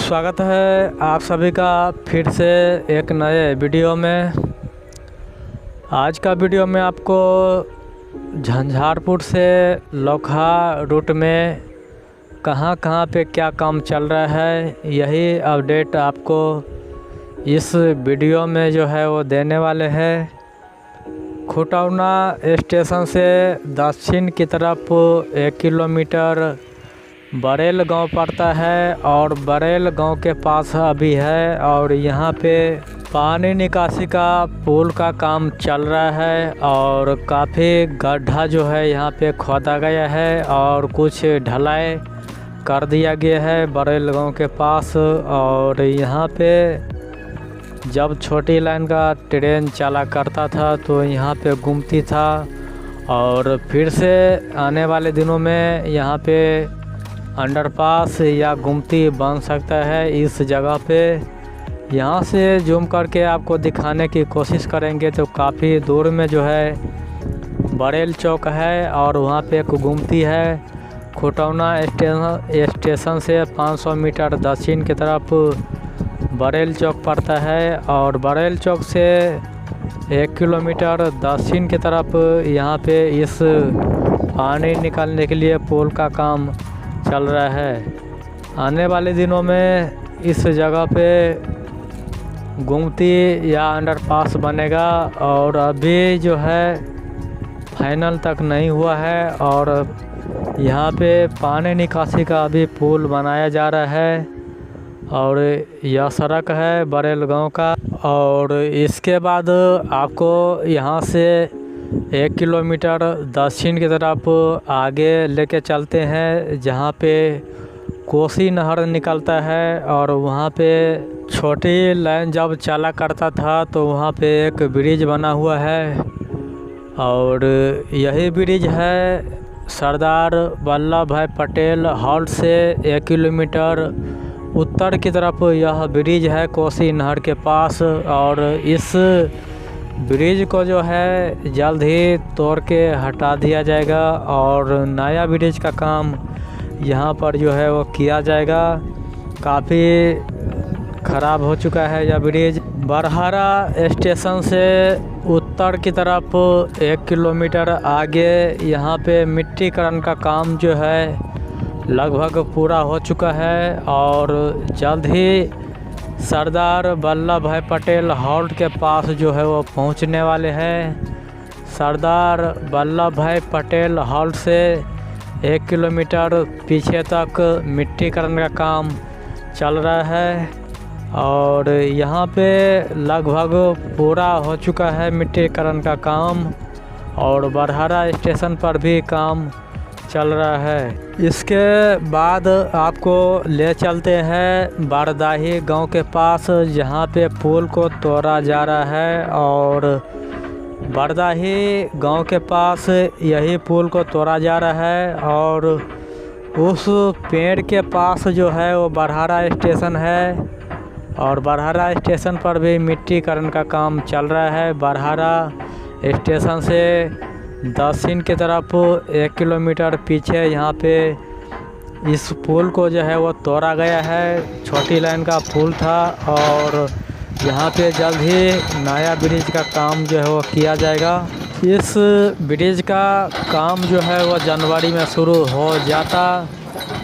स्वागत है आप सभी का फिर से एक नए वीडियो में। आज का वीडियो में आपको झंझारपुर से लोकहा रूट में कहां पे क्या काम चल रहा है, यही अपडेट आपको इस वीडियो में जो है वो देने वाले हैं। खुटौना स्टेशन से दक्षिण की तरफ 1 किलोमीटर बरेल गांव पड़ता है और बरेल गांव के पास अभी है और यहाँ पे पानी निकासी का पुल का काम चल रहा है और काफ़ी गड्ढा जो है यहाँ पे खोदा गया है और कुछ ढलाई कर दिया गया है बरेल गांव के पास। और यहाँ पे जब छोटी लाइन का ट्रेन चला करता था तो यहाँ पे गुमती था और फिर से आने वाले दिनों में यहाँ पे अंडरपास या गुमती बन सकता है इस जगह पे। यहाँ से जूम करके आपको दिखाने की कोशिश करेंगे तो काफ़ी दूर में जो है बरेल चौक है और वहाँ पे एक गुमती है। खुटौना स्टेशन से 500 मीटर दक्षिण की तरफ बरेल चौक पड़ता है और बरेल चौक से 1 किलोमीटर दक्षिण की तरफ यहाँ पे इस पानी निकालने के लिए पुल का काम चल रहा है। आने वाले दिनों में इस जगह पे गुमती या अंडरपास बनेगा और अभी जो है फाइनल तक नहीं हुआ है और यहाँ पे पानी निकासी का अभी पुल बनाया जा रहा है और यह सड़क है बरेल गांव का। और इसके बाद आपको यहाँ से 1 किलोमीटर दक्षिण की तरफ आगे लेके चलते हैं जहाँ पे कोसी नहर निकलता है और वहाँ पे छोटी लाइन जब चला करता था तो वहाँ पे एक ब्रिज बना हुआ है और यही ब्रिज है सरदार वल्लभ भाई पटेल हॉल्ट से 1 किलोमीटर उत्तर की तरफ यह ब्रिज है कोसी नहर के पास। और इस ब्रिज को जो है जल्द ही तोड़ के हटा दिया जाएगा और नया ब्रिज का काम यहाँ पर जो है वो किया जाएगा। काफ़ी ख़राब हो चुका है यह ब्रिज। बरहारा स्टेशन से उत्तर की तरफ 1 किलोमीटर आगे यहाँ पे मिट्टीकरण का काम जो है लगभग पूरा हो चुका है और जल्द ही सरदार वल्लभ भाई पटेल हॉल्ट के पास जो है वो पहुंचने वाले हैं। सरदार वल्लभ भाई पटेल हॉल्ट से 1 किलोमीटर पीछे तक मिट्टीकरण का काम चल रहा है और यहाँ पे लगभग पूरा हो चुका है मिट्टीकरण का काम और बरहारा स्टेशन पर भी काम चल रहा है। इसके बाद आपको ले चलते हैं बारदाही गांव के पास जहां पे पुल को तोड़ा जा रहा है और बारदाही गांव के पास यही पुल को तोड़ा जा रहा है और उस पेड़ के पास जो है वो बरहारा स्टेशन है और बरहारा स्टेशन पर भी मिट्टीकरण का काम चल रहा है। बरहारा स्टेशन से दक्षिण की तरफ 1 किलोमीटर पीछे यहाँ पे इस पुल को जो है वो तोड़ा गया है। छोटी लाइन का पुल था और यहाँ पे जल्द ही नया ब्रिज का काम जो है वो किया जाएगा। इस ब्रिज का काम जो है वो जनवरी में शुरू हो जाता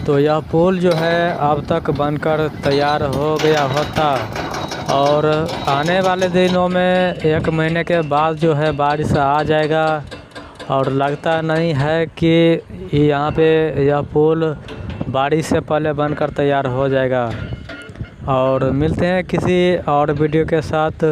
तो यह पुल जो है अब तक बनकर तैयार हो गया होता और आने वाले दिनों में 1 महीने के बाद जो है बारिश आ जाएगा और लगता नहीं है कि यहाँ पे यह पुल बारिश से पहले बनकर तैयार हो जाएगा। और मिलते हैं किसी और वीडियो के साथ।